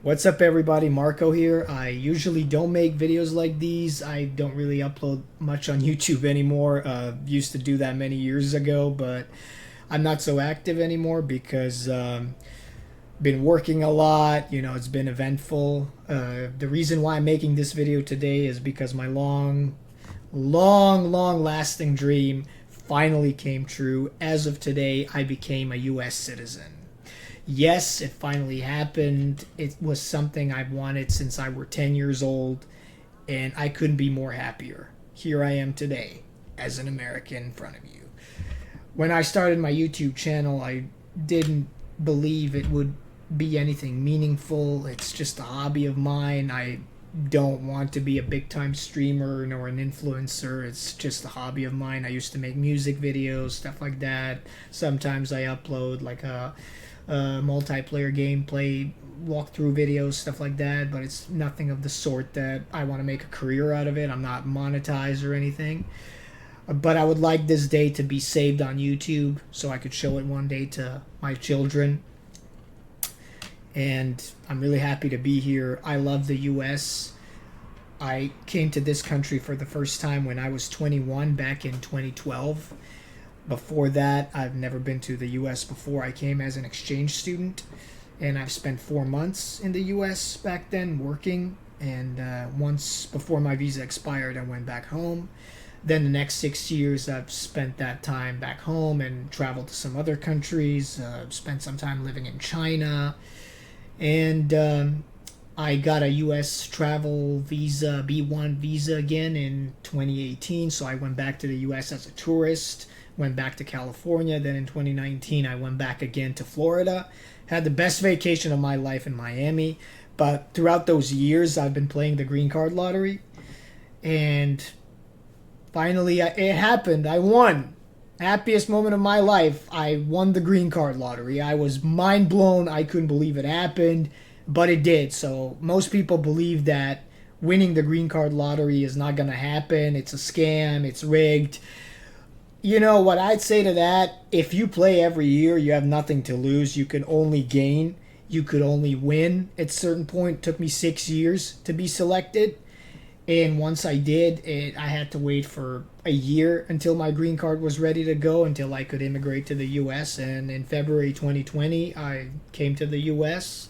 What's up, everybody? Marco here. I usually don't make videos like these. I don't really upload much on YouTube anymore. Used to do that many years ago, but I'm not so active anymore because been working a lot. It's been eventful. The reason why I'm making this video today is because my long lasting dream finally came true. As of today, I became a U.S. citizen. Yes, it finally happened. It was something I've wanted since I were 10 years old, and I couldn't be more happier. Here I am today as an American in front of you. When I started my YouTube channel, I didn't believe it would be anything meaningful. It's just a hobby of mine. I don't want to be a big time streamer nor an influencer. It's just a hobby of mine. I used to make music videos, stuff like that. Sometimes I upload like a multiplayer gameplay walkthrough videos, stuff like that, but it's nothing of the sort that I want to make a career out of it. I'm not monetized or anything. But I would like this day to be saved on YouTube so I could show it one day to my children. And I'm really happy to be here. I love the US. I came to this country for the first time when I was 21 back in 2012. Before that, I've never been to the US before. I came as an exchange student, and I've spent 4 months in the US back then working. And once before my visa expired, I went back home. Then the next 6 years, I've spent that time back home and traveled to some other countries. Spent some time living in China, and I got a U.S. travel visa, B1 visa again in 2018. So I went back to the U.S. as a tourist, went back to California. Then in 2019, I went back again to Florida. Had the best vacation of my life in Miami. But throughout those years, I've been playing the green card lottery. And finally, it happened. I won. Happiest moment of my life. I won the green card lottery. I was mind blown. I couldn't believe it happened, but it did. So most people believe that winning the green card lottery is not going to happen. It's a scam. It's rigged. You know what I'd say to that? If you play every year, you have nothing to lose. You can only gain. You could only win. At a certain point, it took me 6 years to be selected. And once I did, I had to wait for a year until my green card was ready to go, until I could immigrate to the U.S. And in February 2020, I came to the U.S.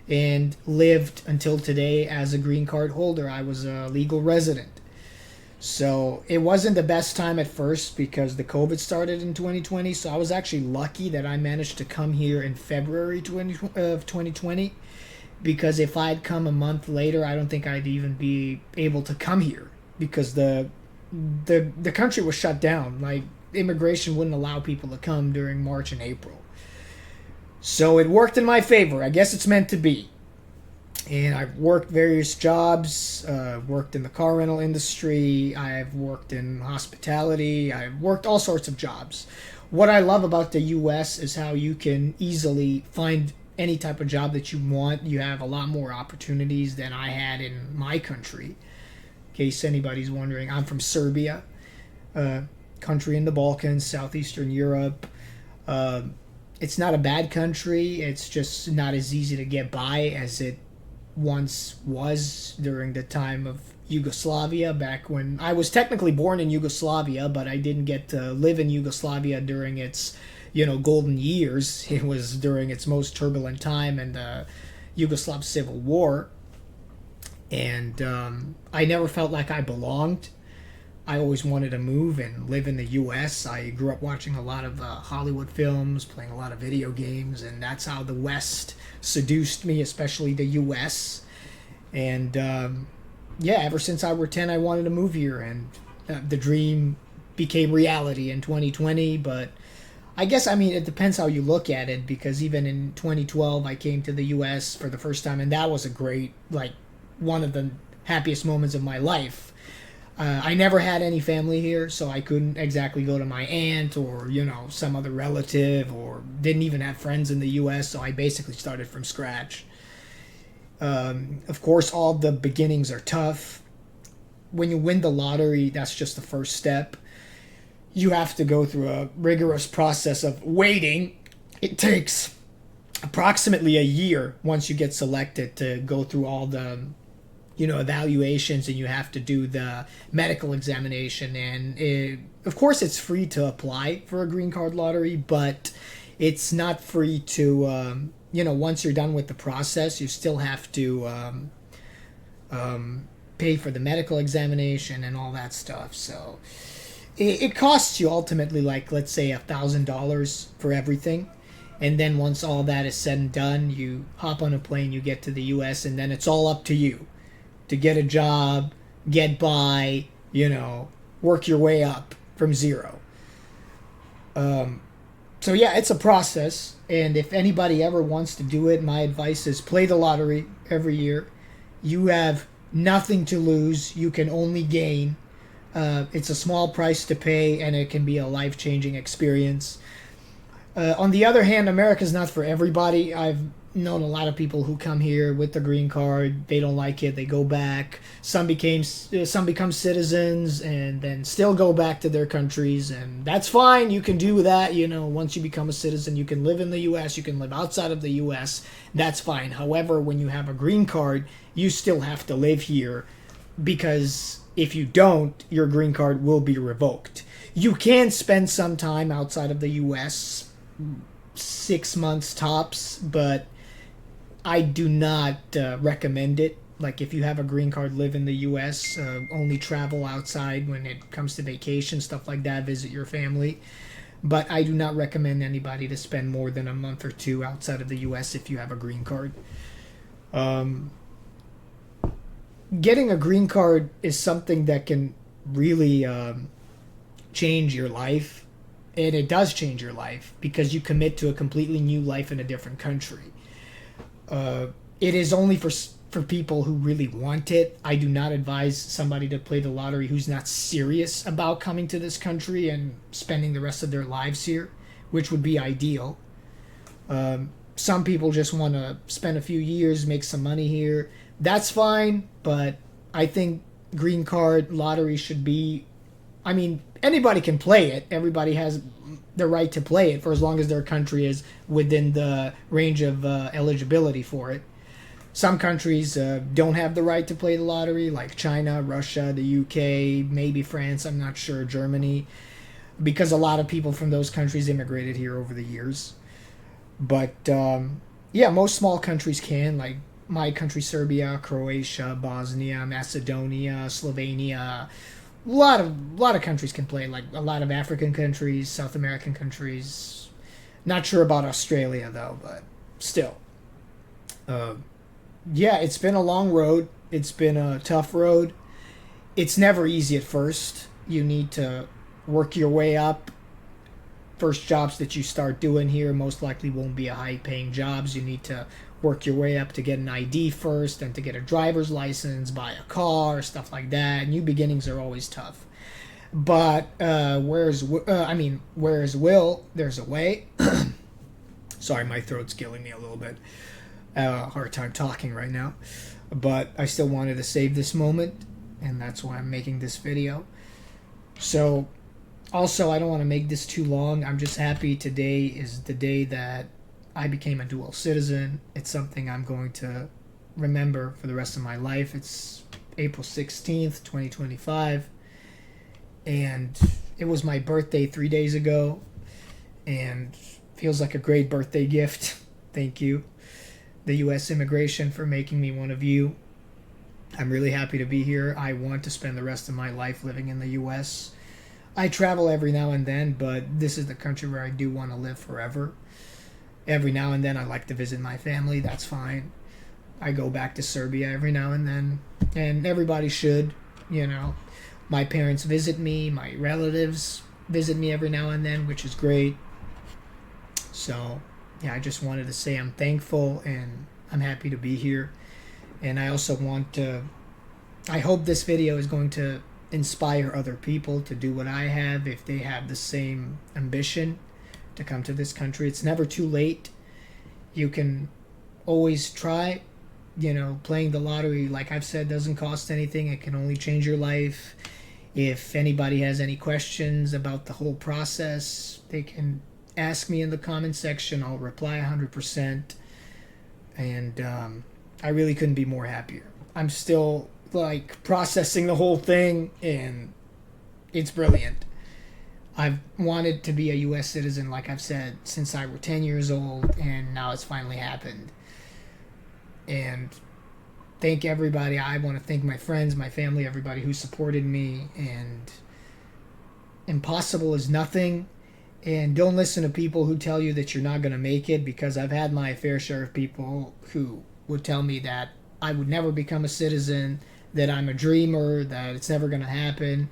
and lived until today as a green card holder. I was a legal resident. So it wasn't the best time at first because the COVID started in 2020. So I was actually lucky that I managed to come here in February of 2020, because if I'd come a month later, I don't think I'd even be able to come here because the country was shut down. Like, immigration wouldn't allow people to come during March and April. So it worked in my favor. I guess it's meant to be. And I've worked various jobs. Worked in the car rental industry. I've worked in hospitality. I've worked all sorts of jobs. What I love about the U.S. is how you can easily find any type of job that you want. You have a lot more opportunities than I had in my country. In case anybody's wondering, I'm from Serbia, country in the Balkans, southeastern Europe. Uh, it's not a bad country. It's just not as easy to get by as it once was during the time of Yugoslavia, back when I was technically born in Yugoslavia, but I didn't get to live in Yugoslavia during its golden years. It was during its most turbulent time in the Yugoslav Civil War. And I never felt like I belonged. I always wanted to move and live in the U.S. I grew up watching a lot of Hollywood films, playing a lot of video games, and that's how the West seduced me, especially the U.S. And yeah, ever since I were 10, I wanted to move here, and the dream became reality in 2020. But I guess, I mean, it depends how you look at it, because even in 2012, I came to the U.S. for the first time, and that was a great, like, one of the happiest moments of my life. I never had any family here, so I couldn't exactly go to my aunt or, some other relative, or didn't even have friends in the U.S., so I basically started from scratch. Of course, all the beginnings are tough. When you win the lottery, that's just the first step. You have to go through a rigorous process of waiting. It takes approximately a year once you get selected to go through all the evaluations, and you have to do the medical examination. And of course it's free to apply for a green card lottery, but it's not free to once you're done with the process, you still have to pay for the medical examination and all that stuff. So it costs you ultimately, like, let's say $1,000 for everything. And then once all that is said and done, you hop on a plane, you get to the US, and then it's all up to you to get a job, get by, work your way up from zero. So yeah, it's a process. And if anybody ever wants to do it, my advice is play the lottery every year. You have nothing to lose. You can only gain. It's a small price to pay, and it can be a life-changing experience. On the other hand, America's not for everybody. I've known a lot of people who come here with the green card. They don't like it. They go back. Some become citizens and then still go back to their countries, and that's fine. You can do that. Once you become a citizen, you can live in the U.S. You can live outside of the U.S. That's fine. However, when you have a green card, you still have to live here, because if you don't, your green card will be revoked. You can spend some time outside of the U.S., 6 months tops, but I do not recommend it. Like, if you have a green card, live in the U.S., only travel outside when it comes to vacation, stuff like that, visit your family. But I do not recommend anybody to spend more than a month or two outside of the U.S. if you have a green card. Getting a green card is something that can really change your life. And it does change your life, because you commit to a completely new life in a different country. It is only for people who really want it. I do not advise somebody to play the lottery who's not serious about coming to this country and spending the rest of their lives here, which would be ideal. Some people just want to spend a few years, make some money here. That's fine, but I think green card lottery should be... I mean, anybody can play it. Everybody has the right to play it, for as long as their country is within the range of eligibility for it. Some countries don't have the right to play the lottery, like China, Russia, the UK, maybe France, I'm not sure, Germany, because a lot of people from those countries immigrated here over the years. But yeah, most small countries can, like my country, Serbia, Croatia, Bosnia, Macedonia, Slovenia. A lot of countries can play, like a lot of African countries, South American countries. Not sure about Australia though, but still. Yeah, it's been a long road. It's been a tough road. It's never easy at first. You need to work your way up. First jobs that you start doing here most likely won't be a high-paying jobs. You need to work your way up to get an ID first, and to get a driver's license, buy a car, stuff like that. New beginnings are always tough. But where's will, there's a way. Sorry, my throat's killing me a little bit. Hard time talking right now. But I still wanted to save this moment, and that's why I'm making this video. So, also, I don't want to make this too long. I'm just happy today is the day that I became a dual citizen. It's something I'm going to remember for the rest of my life. It's April 16th, 2025. And it was my birthday 3 days ago. And feels like a great birthday gift. Thank you, the U.S. Immigration, for making me one of you. I'm really happy to be here. I want to spend the rest of my life living in the U.S. I travel every now and then, but this is the country where I do want to live forever. Every now and then I like to visit my family. That's fine. I go back to Serbia every now and then. And everybody should, My parents visit me. My relatives visit me every now and then, which is great. So, yeah, I just wanted to say I'm thankful and I'm happy to be here. And I also I hope this video is going to inspire other people to do what I have if they have the same ambition to come to this country. It's never too late. You can always try. Playing the lottery, like I've said, doesn't cost anything. It can only change your life. If anybody has any questions about the whole process, they can ask me in the comment section. I'll reply 100%. And I really couldn't be more happier. I'm still like processing the whole thing, and it's brilliant. I've wanted to be a U.S. citizen, like I've said, since I was 10 years old, and now it's finally happened. And thank everybody. I want to thank my friends, my family, everybody who supported me. And impossible is nothing. And don't listen to people who tell you that you're not going to make it, because I've had my fair share of people who would tell me that I would never become a citizen, that I'm a dreamer, that it's never going to happen.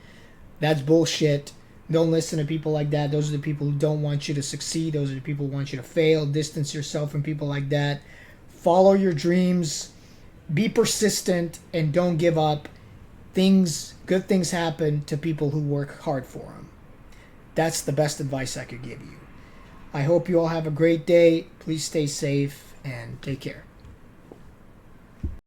That's bullshit. Don't listen to people like that. Those are the people who don't want you to succeed. Those are the people who want you to fail. Distance yourself from people like that. Follow your dreams. Be persistent and don't give up. Good things happen to people who work hard for them. That's the best advice I could give you. I hope you all have a great day. Please stay safe and take care.